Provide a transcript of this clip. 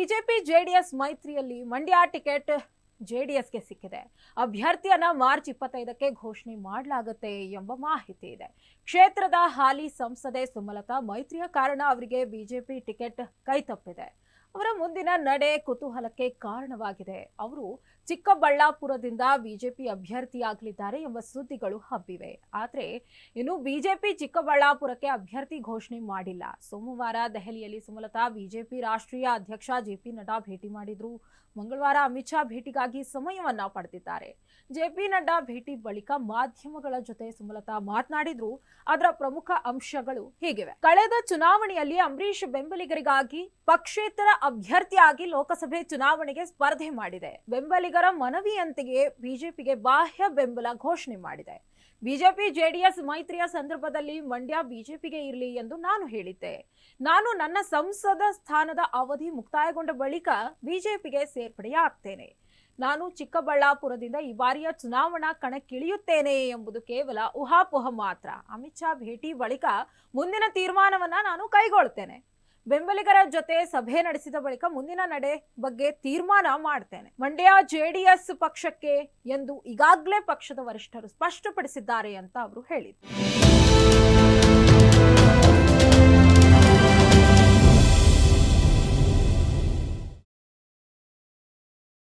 BJP JDS ಮೈತ್ರಿಯಲ್ಲಿ Mandya ticket ಜೆಡಿಎಸ್ಗೆ ಸಿಕ್ಕಿದೆ. ಅಭ್ಯರ್ಥಿಯನ್ನ March 25ಕ್ಕೆ ಘೋಷಣೆ ಮಾಡಲಾಗುತ್ತೆ ಎಂಬ ಮಾಹಿತಿ ಇದೆ. ಕ್ಷೇತ್ರದ ಹಾಲಿ ಸಂಸದೆ ಸುಮಲತಾ ಮೈತ್ರಿಯ ಕಾರಣ ಅವರಿಗೆ ಬಿಜೆಪಿ ಟಿಕೆಟ್ ಕೈತಪ್ಪಿದೆ. ಅವರ ಮುಂದಿನ ನಡೆ ಕುತೂಹಲಕ್ಕೆ ಕಾರಣವಾಗಿದೆ. ಅವರು ಚಿಕ್ಕಬಳ್ಳಾಪುರದಿಂದ ಬಿಜೆಪಿ ಅಭ್ಯರ್ಥಿಯಾಗಲಿದ್ದಾರೆ ಎಂಬ ಸುದ್ದಿಗಳು ಹಬ್ಬಿವೆ. ಆದರೆ ಇನ್ನು ಬಿಜೆಪಿ ಚಿಕ್ಕಬಳ್ಳಾಪುರಕ್ಕೆ ಅಭ್ಯರ್ಥಿ ಘೋಷಣೆ ಮಾಡಿಲ್ಲ. ಸೋಮವಾರ ದೆಹಲಿಯಲ್ಲಿ ಸುಮಲತಾ ಬಿಜೆಪಿ ರಾಷ್ಟ್ರೀಯ ಅಧ್ಯಕ್ಷ ಜೆಪಿ ನಡ್ಡಾ ಭೇಟಿ ಮಾಡಿದ್ರು. ಮಂಗಳವಾರ ಅಮಿತ್ ಶಾ ಭೇಟಿಗಾಗಿ ಸಮಯವನ್ನ ಪಡೆದಿದ್ದಾರೆ. ಜೆಪಿ ನಡ್ಡಾ ಭೇಟಿ ಬಳಿಕ ಮಾಧ್ಯಮಗಳ ಜೊತೆ ಸುಮಲತಾ ಮಾತನಾಡಿದ್ರು. ಅದರ ಪ್ರಮುಖ ಅಂಶಗಳು ಹೀಗಿವೆ. ಕಳೆದ ಚುನಾವಣೆಯಲ್ಲಿ ಅಂಬರೀಶ್ ಬೆಂಬಲಿಗರಿಗಾಗಿ ಪಕ್ಷೇತರ ಅಭ್ಯರ್ಥಿಯಾಗಿ ಲೋಕಸಭೆ ಚುನಾವಣೆಗೆ ಸ್ಪರ್ಧೆ ಮಾಡಿದೆ. ಬೆಂಬಲಿಗರ ಮನವಿಯಂತೆಯೇ ಬಿಜೆಪಿಗೆ ಬಾಹ್ಯ ಬೆಂಬಲ ಘೋಷಣೆ ಮಾಡಿದೆ. ಬಿಜೆಪಿ ಜೆಡಿಎಸ್ ಮೈತ್ರಿಯ ಸಂದರ್ಭದಲ್ಲಿ ಮಂಡ್ಯ ಬಿಜೆಪಿಗೆ ಇರಲಿ ಎಂದು ನಾನು ಹೇಳಿದ್ದೆ. ನಾನು ನನ್ನ ಸಂಸದ ಸ್ಥಾನದ ಅವಧಿ ಮುಕ್ತಾಯಗೊಂಡ ಬಳಿಕ ಬಿಜೆಪಿಗೆ ಸೇರ್ಪಡೆಯಾಗ್ತೇನೆ. ನಾನು ಚಿಕ್ಕಬಳ್ಳಾಪುರದಿಂದ ಈ ಬಾರಿಯ ಚುನಾವಣಾ ಕಣಕ್ಕಿಳಿಯುತ್ತೇನೆ ಎಂಬುದು ಕೇವಲ ಊಹಾಪೋಹ ಮಾತ್ರ. ಅಮಿತ್ ಶಾ ಭೇಟಿ ಬಳಿಕ ಮುಂದಿನ ತೀರ್ಮಾನವನ್ನ ನಾನು ಕೈಗೊಳ್ತೇನೆ. ಬೆಂಬಲಿಗರ ಜೊತೆ ಸಭೆ ನಡೆಸಿದ ಬಳಿಕ ಮುಂದಿನ ನಡೆ ಬಗ್ಗೆ ತೀರ್ಮಾನ ಮಾಡ್ತೇನೆ. ಮಂಡ್ಯ ಜೆಡಿಎಸ್ ಪಕ್ಷಕ್ಕೆ ಎಂದು ಈಗಾಗಲೇ ಪಕ್ಷದ ವರಿಷ್ಠರು ಸ್ಪಷ್ಟಪಡಿಸಿದ್ದಾರೆ ಅಂತ ಅವರು ಹೇಳಿದರು.